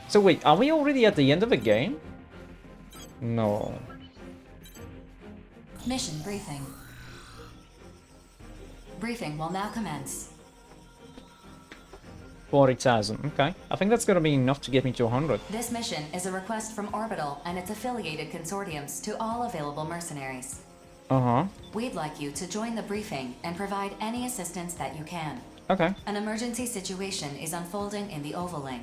So wait, are we already at the end of the game? No. Mission briefing. Briefing will now commence. 40,000, okay. I think that's gonna be enough to get me to 100. This mission is a request from Orbital and its affiliated consortiums to all available mercenaries. Uh-huh. We'd like you to join the briefing and provide any assistance that you can. Okay. An emergency situation is unfolding in the Oval Link.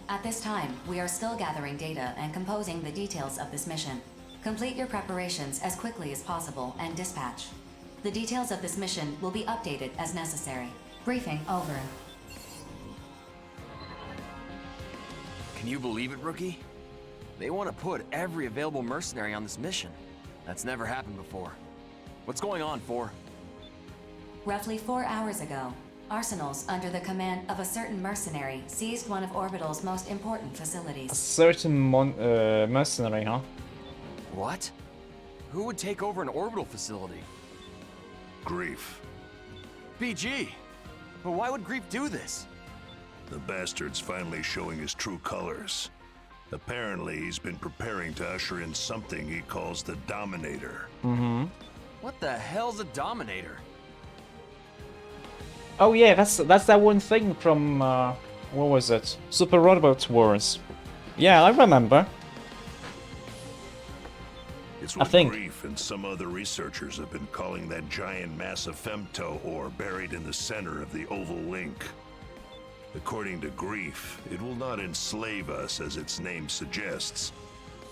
At this time, we are still gathering data and composing the details of this mission. Complete your preparations as quickly as possible and dispatch. The details of this mission will be updated as necessary. Briefing over. Can you believe it, Rookie? They want to put every available mercenary on this mission. That's never happened before. What's going on, 4? Roughly 4 hours ago, Arsenals under the command of a certain mercenary seized one of Orbital's most important A facilities. certain mercenary, huh? What? Who would take over an orbital facility? Grief. BG! But why would Grief do this? The bastard's finally showing his true colors. Apparently, he's been preparing to usher in something he calls the Dominator. Mm-hmm. What the hell's a Dominator? Oh yeah, that's that one thing from, what was it? Super Robot Wars. Yeah, I remember. It's I what think. Grief and some other researchers have been calling that giant mass of femto ore buried in the center of the Oval Link. According to Grief, it will not enslave us as its name suggests,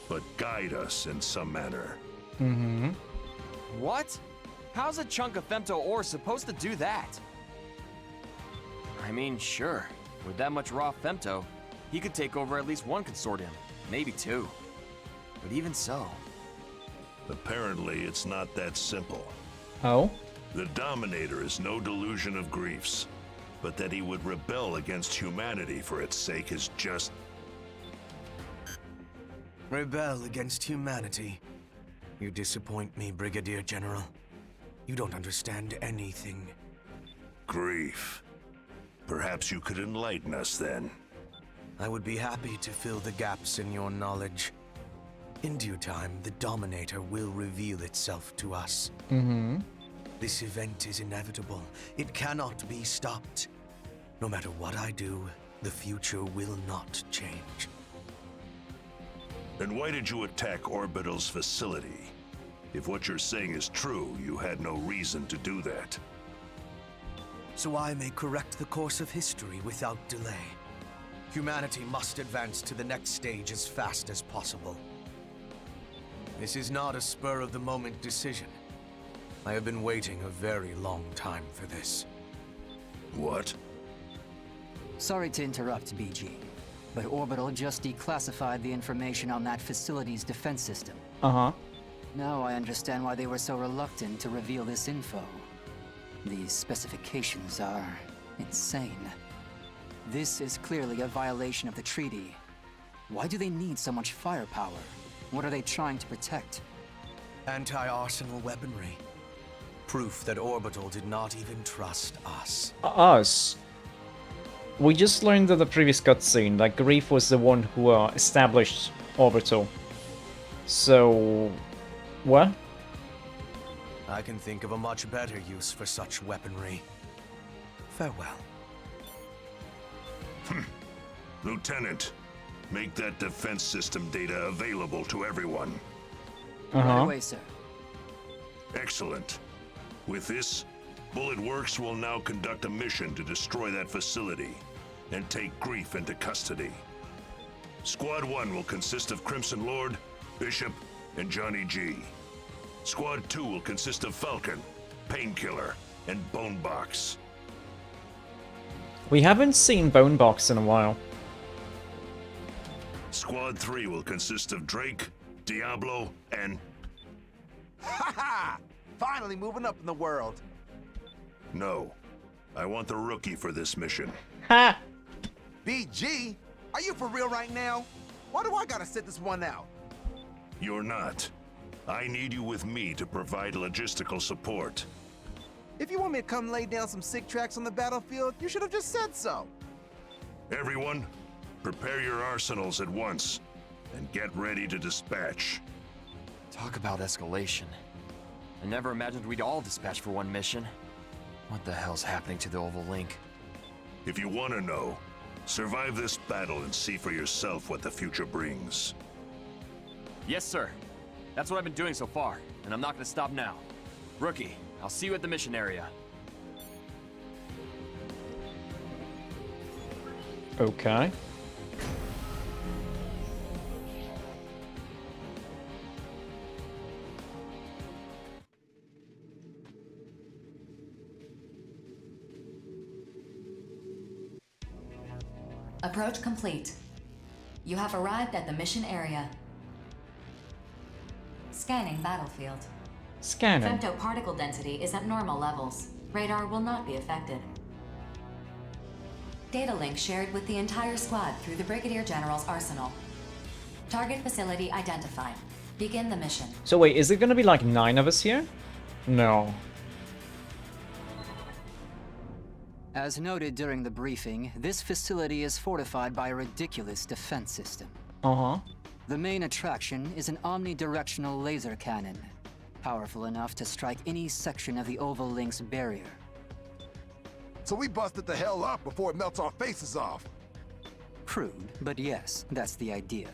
but guide us in some manner. Mm-hmm. What? How's a chunk of femto ore supposed to do that? I mean, sure. With that much raw femto, he could take over at least one consortium, maybe 2. But even so... Apparently, it's not that simple. Oh? The Dominator is no delusion of Grief's, but that he would rebel against humanity for its sake is just... Rebel against humanity? You disappoint me, Brigadier General. You don't understand anything. Grief. Perhaps you could enlighten us then. I would be happy to fill the gaps in your knowledge. In due time, the Dominator will reveal itself to us. Mm-hmm. This event is inevitable. It cannot be stopped. No matter what I do, the future will not change. Then why did you attack Orbital's facility? If what you're saying is true, you had no reason to do that. So I may correct the course of history without delay. Humanity must advance to the next stage as fast as possible. This is not a spur-of-the-moment decision. I have been waiting a very long time for this. What? Sorry to interrupt, BG, but Orbital just declassified the information on that facility's defense system. Uh-huh. Now I understand why they were so reluctant to reveal this info. These specifications are insane. This is clearly a violation of the treaty. Why do they need so much firepower? What are they trying to protect? Anti-arsenal weaponry. Proof that Orbital did not even trust us. Us. We just learned in the previous cutscene that Grief was the one who established Orbital. So... what? I can think of a much better use for such weaponry. Farewell. Lieutenant, make that defense system data available to everyone. Right away, sir. Excellent. With this, Bullet Works will now conduct a mission to destroy that facility and take Grief into custody. Squad 1 will consist of Crimson Lord, Bishop, and Johnny G. Squad 2 will consist of Falcon, Painkiller, and Bonebox. We haven't seen Bonebox in a while. Squad 3 will consist of Drake, Diablo, and... Ha! Finally moving up in the world. No. I want the Rookie for this mission. Ha! BG? Are you for real right now? Why do I gotta sit this one out? You're not. I need you with me to provide logistical support. If you want me to come lay down some sick tracks on the battlefield, you should have just said so. Everyone, Prepare your arsenals at once, and get ready to dispatch. Talk about escalation. I never imagined we'd all dispatch for one mission. What the hell's happening to the Oval Link? If you want to know, survive this battle and see for yourself what the future brings. Yes, sir. That's what I've been doing so far, and I'm not gonna stop now. Rookie, I'll see you at the mission area. Okay. Approach complete. You have arrived at the mission area. Scanning battlefield. Scanning. Femto particle density is at normal levels. Radar will not be affected. Data link shared with the entire squad through the Brigadier General's arsenal. Target facility identified. Begin the mission. So wait, is it gonna be like 9 of us here? No. As noted during the briefing, this facility is fortified by a ridiculous defense system. Uh-huh. The main attraction is an omnidirectional laser cannon, powerful enough to strike any section of the Oval Link's barrier. So we busted the hell up before it melts our faces off. Crude, but yes, that's the idea.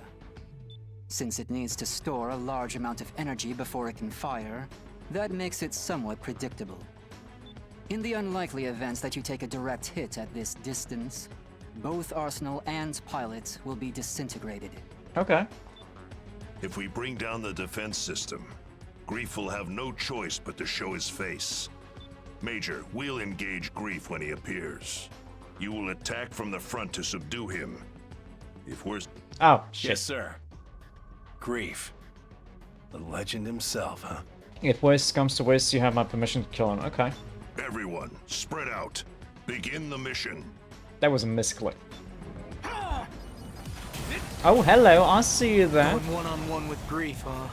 Since it needs to store a large amount of energy before it can fire, that makes it somewhat predictable. In the unlikely event that you take a direct hit at this distance, both Arsenal and pilots will be disintegrated. Okay. If we bring down the defense system, Grief will have no choice but to show his face. Major, we'll engage Grief when he appears. You will attack from the front to subdue him. If we're... Oh, shit. Yes, sir. Grief. The legend himself, huh? If worst comes to worst, you have my permission to kill him. Okay. Everyone, spread out. Begin the mission. That was a misclick. Oh, hello. I see you there. Going one-on-one with Grief, huh?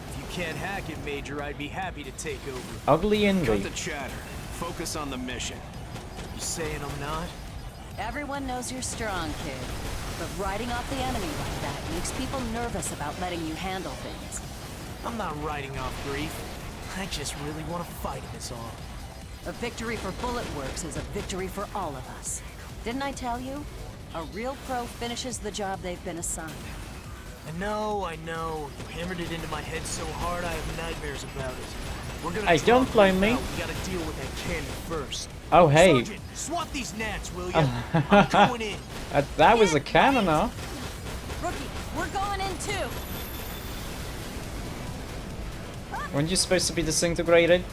If you can't hack it, Major, I'd be happy to take over. Ugly Cut Indy. the chatter. Focus on the mission. You saying I'm not? Everyone knows you're strong, kid. But riding off the enemy like that makes people nervous about letting you handle things. I'm not riding off Grief. I just really want to fight him is all. A victory for Bullet Works is a victory for all of us. Didn't I tell you? A real pro finishes the job they've been assigned. I know. You hammered it into my head so hard I have nightmares about it. We're gonna Hey, don't talk blame Grief me. out. We gotta deal with that cannon first. Oh, hey. Sergeant, swat these gnats, will ya? I'm going in. That was a cannon, huh? Rookie, we're going in too! Weren't you supposed to be disintegrated?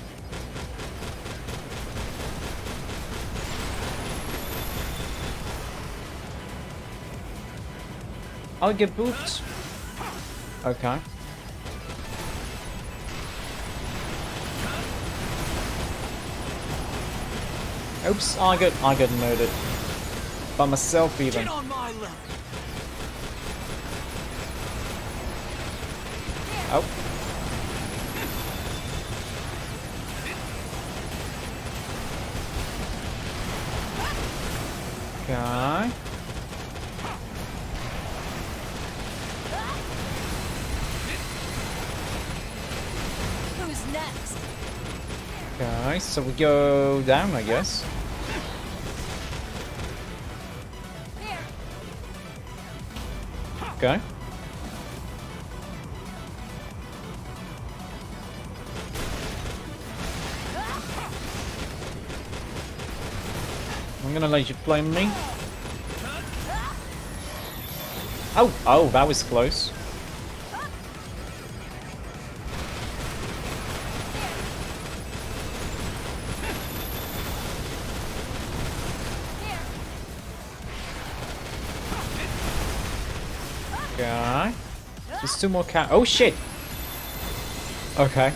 I'll get booped. Okay. Oops, I got murdered. By myself even. Get on my level. Oh. Okay. Who's next? Okay, so we go down, I guess. Here. Okay. I'm gonna let you flame me. Oh, that was close. Okay. There's 2 more oh shit! Okay.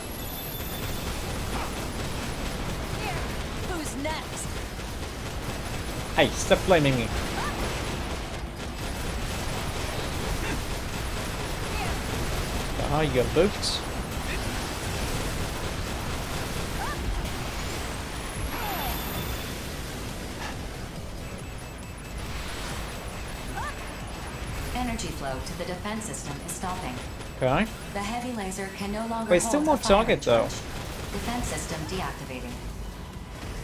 Who's next? Hey, stop blaming me. Ah, you got booped. energy flow to the defense system is stopping. Okay. The heavy laser can no longer Wait, hold still more a firing target, though. charge. Defense system deactivating.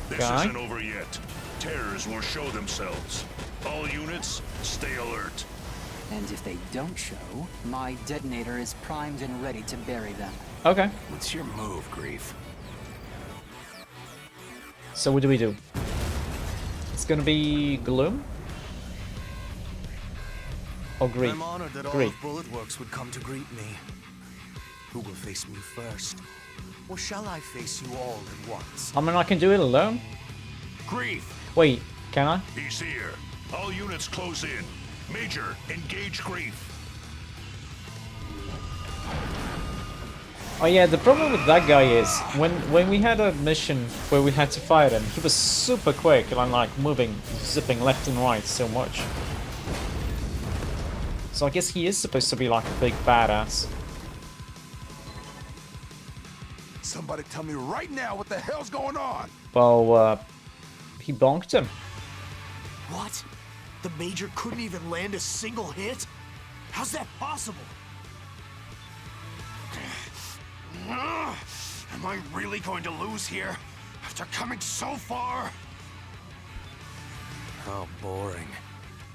This Okay. isn't over yet. Terrors will show themselves. All units, stay alert. And if they don't show, my detonator is primed and ready to bury them. Okay. What's your move, Grief? So what do we do? It's gonna be Gloom? Or Grief? I'm honored that all Grief. of Bullet Works would come to greet me. Who will face me first? Or shall I face you all at once? I mean, I can do it alone. Grief, Wait, can I? he's here. All units close in. Major, engage Grief. Oh yeah, the problem with that guy is when we had a mission where we had to fight him, he was super quick and I'm like moving, zipping left and right so much. So I guess he is supposed to be like a big badass. Somebody tell me right now what the hell's going on. Well, he bonked him. What? The Major couldn't even land a single hit? How's that possible? Am I really going to lose here after coming so far? How boring.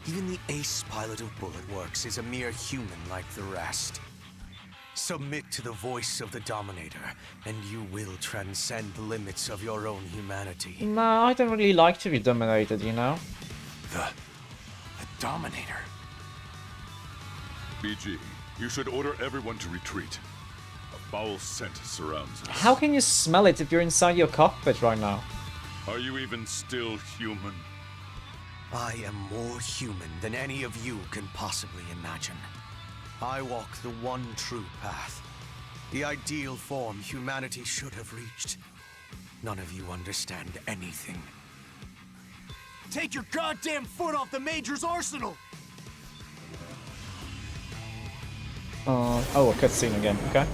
Even the ace pilot of Bullet Works is a mere human like the rest. Submit to the voice of the Dominator, and you will transcend the limits of your own humanity. No, I don't really like to be dominated, you know? The Dominator. BG, you should order everyone to retreat. A foul scent surrounds us. How can you smell it if you're inside your cockpit right now? Are you even still human? I am more human than any of you can possibly imagine. I walk the one true path. The ideal form humanity should have reached. None of you understand anything. Take your goddamn foot off the Major's arsenal! Oh, a cutscene again, okay.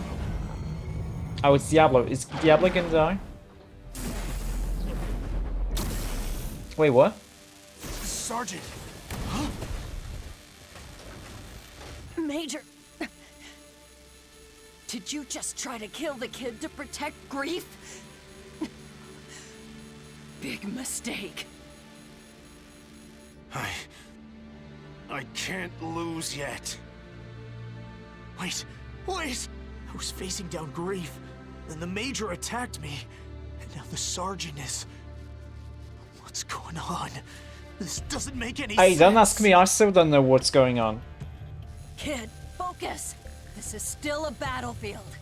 Oh, it's Diablo. Is Diablo gonna die? Wait, what? Sergeant! Major! Did you just try to kill the kid to protect Grief? Big mistake. I can't lose yet. Wait! I was facing down Grief, then the Major attacked me, and now the Sergeant is... What's going on? This doesn't make any sense! Hey, don't ask me, I still don't know what's going on. Kid, focus! This is still a battlefield.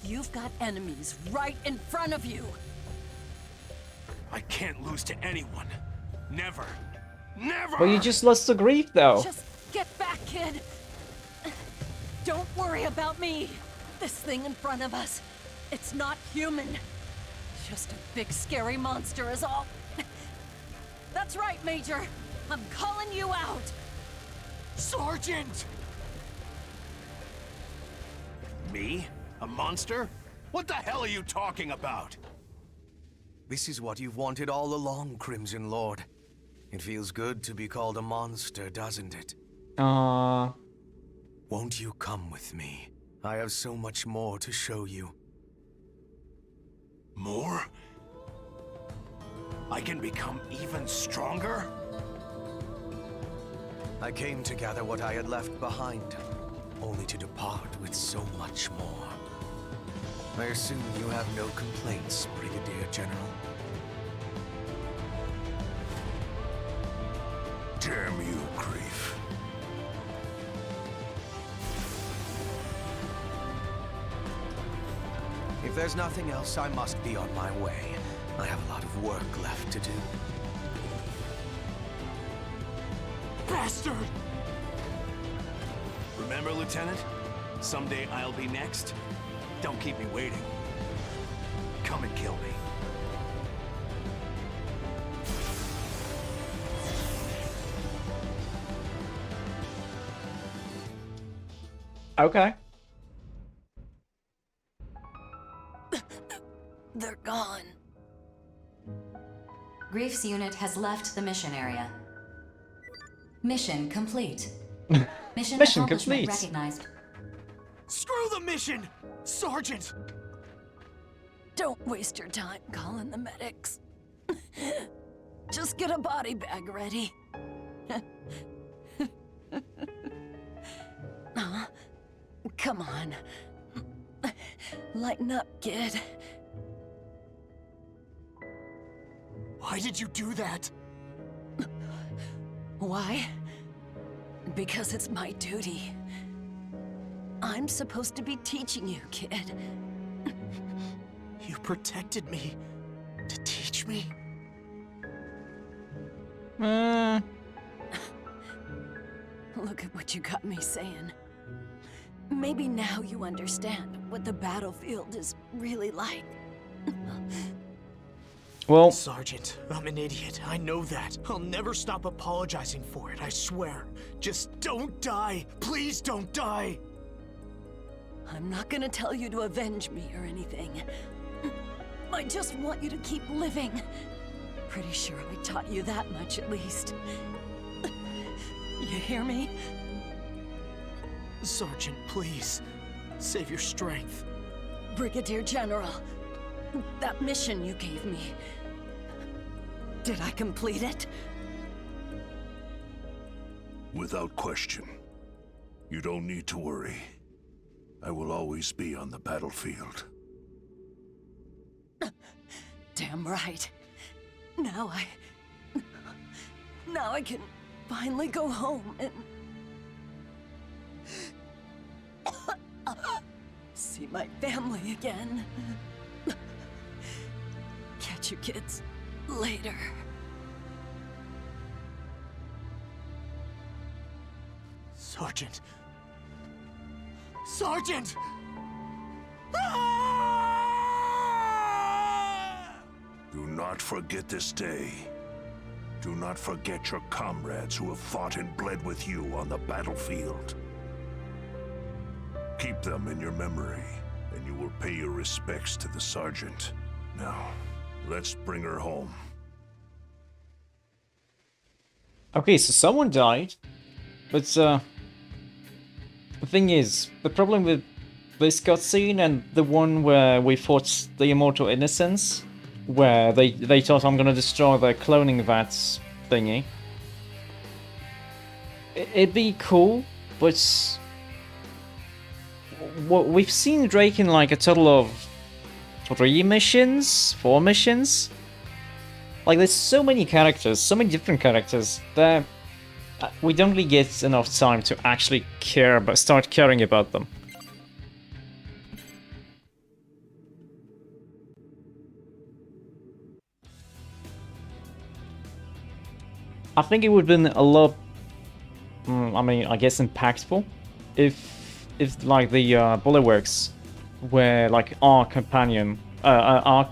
You've got enemies right in front of you. I can't lose to anyone. Never. Never! Well, you just lost to Grief, though. Just get back, kid! Don't worry about me! This thing in front of us, it's not human. Just a big scary monster is all. That's right, Major. I'm calling you out. Sergeant! Me? A monster? What the hell are you talking about? This is what you've wanted all along, Crimson Lord. It feels good to be called a monster, doesn't it? Won't you come with me? I have so much more to show you. More? I can become even stronger? I came to gather what I had left behind, only to depart with so much more. I assume you have no complaints, Brigadier General. Damn you, Grief. If there's nothing else, I must be on my way. I have a lot of work left to do. Bastard! Remember, Lieutenant? Someday I'll be next. Don't keep me waiting. Come and kill me. Okay. They're gone. Grief's unit has left the mission area. Mission complete. Mission Mission accomplishment complete. recognized. Screw the mission! Sergeant! Don't waste your time calling the medics. Just get a body bag ready. Come on. Lighten up, kid. Why did you do that? Why? Because it's my duty. I'm supposed to be teaching you, kid. You protected me to teach me? Look at what you got me saying. Maybe now you understand what the battlefield is really like. Well, Sergeant, I'm an idiot. I know that. I'll never stop apologizing for it, I swear. Just don't die. Please don't die. I'm not gonna tell you to avenge me or anything. I just want you to keep living. Pretty sure I taught you that much at least. You hear me? Sergeant, please. Save your strength. Brigadier General, that mission you gave me, did I complete it? Without question. You don't need to worry. I will always be on the battlefield. Damn right. Now I can finally go home and see my family again. Catch you kids later. Sergeant. Sergeant! Do not forget this day. Do not forget your comrades who have fought and bled with you on the battlefield. Keep them in your memory, and you will pay your respects to the sergeant. Now, let's bring her home. okay, so someone died, but the thing is, the problem with this cutscene and the one where we fought the Immortal Innocents, where they thought I'm gonna destroy the cloning vats thingy. It'd be cool, but we've seen Drake in like a total of 4 missions. Like there's so many characters, so many different characters that we don't really get enough time to actually start caring about them. I think it would have been a lot, I mean, I guess impactful if like the Bullet Works were like our companion, our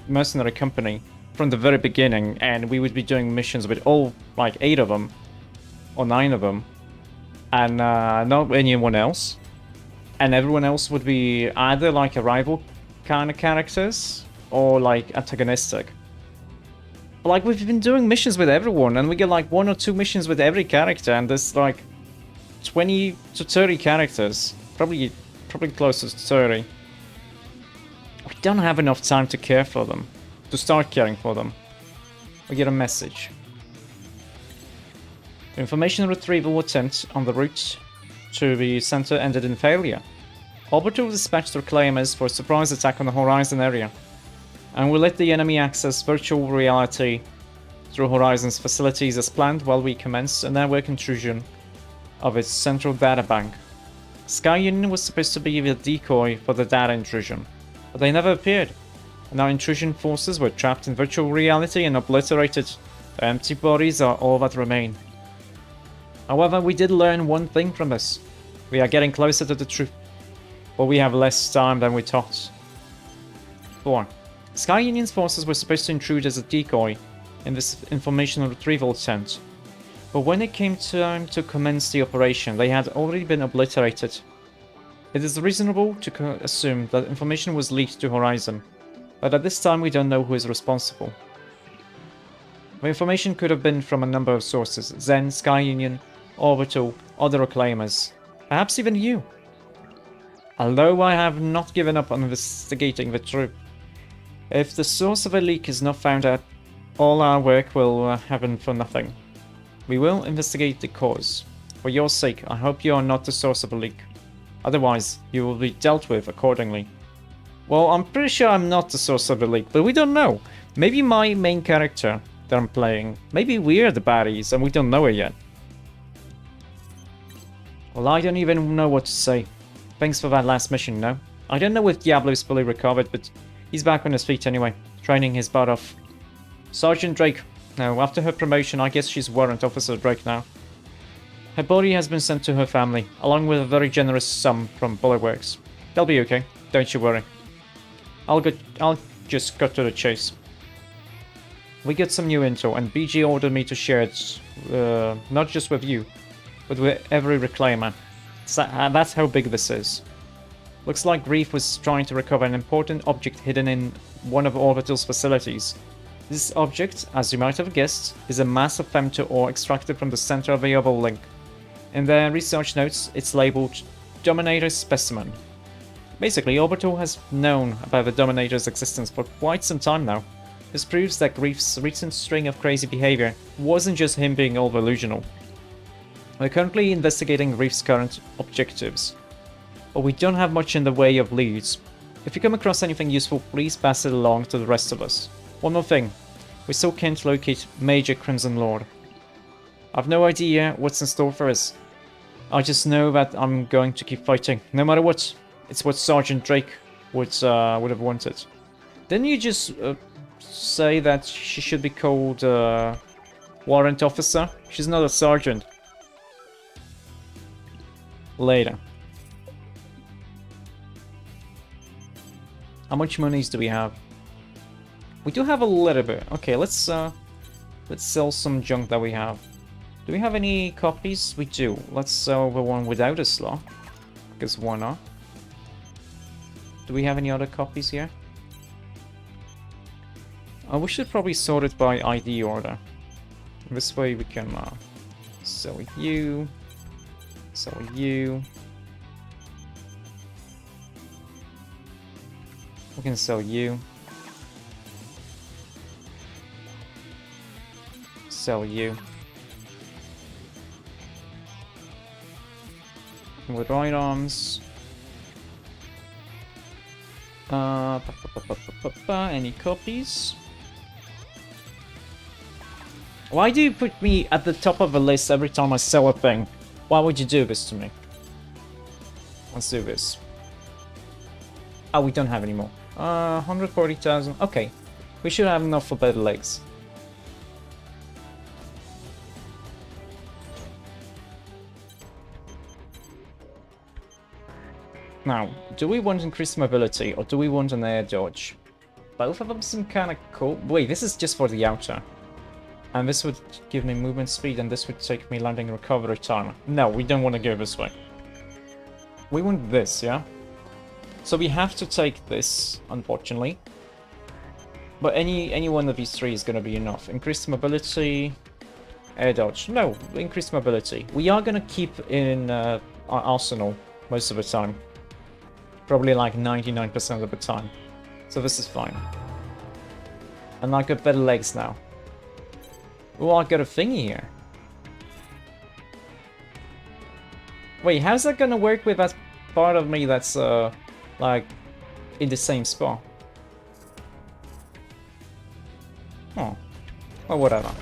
mercenary company from the very beginning, and we would be doing missions with all like 8 of them or 9 of them, and not anyone else, and everyone else would be either like a rival kind of characters or like antagonistic. Like, we've been doing missions with everyone, and we get like 1 or 2 missions with every character, and there's like 20 to 30 characters. Probably close to 30. We don't have enough time to care for them. To start caring for them. We get a message. The information retrieval attempt on the route to the center ended in failure. Orbital dispatched their claimers for a surprise attack on the Horizon area, and we let the enemy access virtual reality through Horizon's facilities as planned while we commenced a network intrusion of its central databank. Sky Union was supposed to be the decoy for the data intrusion, but they never appeared, and our intrusion forces were trapped in virtual reality and obliterated. The empty bodies are all that remain. However, we did learn one thing from this. We are getting closer to the truth, but we have less time than we thought. 4. Sky Union's forces were supposed to intrude as a decoy in this information retrieval attempt, but when it came time to commence the operation, they had already been obliterated. It is reasonable to assume that information was leaked to Horizon, but at this time we don't know who is responsible. The information could have been from a number of sources: Zen, Sky Union, Orbital, other Reclaimers, perhaps even you. Although I have not given up on investigating the truth. If the source of a leak is not found out, all our work will happen for nothing. We will investigate the cause. For your sake, I hope you are not the source of a leak. Otherwise, you will be dealt with accordingly. Well, I'm pretty sure I'm not the source of the leak, but we don't know. Maybe my main character that I'm playing, maybe we're the baddies and we don't know it yet. Well, I don't even know what to say. Thanks for that last mission, no? I don't know if Diablo's fully recovered, but he's back on his feet anyway, training his butt off. Sergeant Drake. Now, after her promotion, I guess she's Warrant Officer Drake now. Her body has been sent to her family, along with a very generous sum from Bulletworks. They'll be okay, don't you worry. I'll just cut to the chase. We get some new info, and BG ordered me to share it, not just with you, but with every Reclaimer. That's how big this is. Looks like Grief was trying to recover an important object hidden in one of Orbital's facilities. This object, as you might have guessed, is a massive femto ore extracted from the center of the oval link. In their research notes, it's labeled Dominator Specimen. Basically, Orbital has known about the Dominator's existence for quite some time now. This proves that Grief's recent string of crazy behavior wasn't just him being all delusional. We're currently investigating Grief's current objectives, but we don't have much in the way of leads. If you come across anything useful, please pass it along to the rest of us. One more thing, we still can't locate Major Crimson Lord. I've no idea what's in store for us. I just know that I'm going to keep fighting, no matter what. It's what Sergeant Drake would have wanted. Didn't you just say that she should be called Warrant Officer? She's not a sergeant. Later. How much monies do we have? We do have a little bit. Okay, let's sell some junk that we have. Do we have any copies? We do. Let's sell the one without a slot, because why not? Do we have any other copies here? We should probably sort it by ID order. This way we can sell you, sell you. We can sell you. Sell you. With right arms. Any copies? Why do you put me at the top of the list every time I sell a thing? Why would you do this to me? Let's do this. Oh, we don't have any more. 140,000. Okay. We should have enough for better legs. Now, do we want increased mobility or do we want an air dodge? Both of them seem kind of cool. Wait, this is just for the outer. And this would give me movement speed and this would take me landing recovery time. No, we don't want to go this way. We want this, yeah? So we have to take this, unfortunately. But any one of these three is going to be enough. Increased mobility, air dodge. No, increased mobility. We are going to keep in our arsenal most of the time. Probably like 99% of the time. So this is fine. And I got better legs now. Oh, I got a thingy here. Wait, how's that gonna work with that part of me that's like in the same spot? Oh, well, whatever.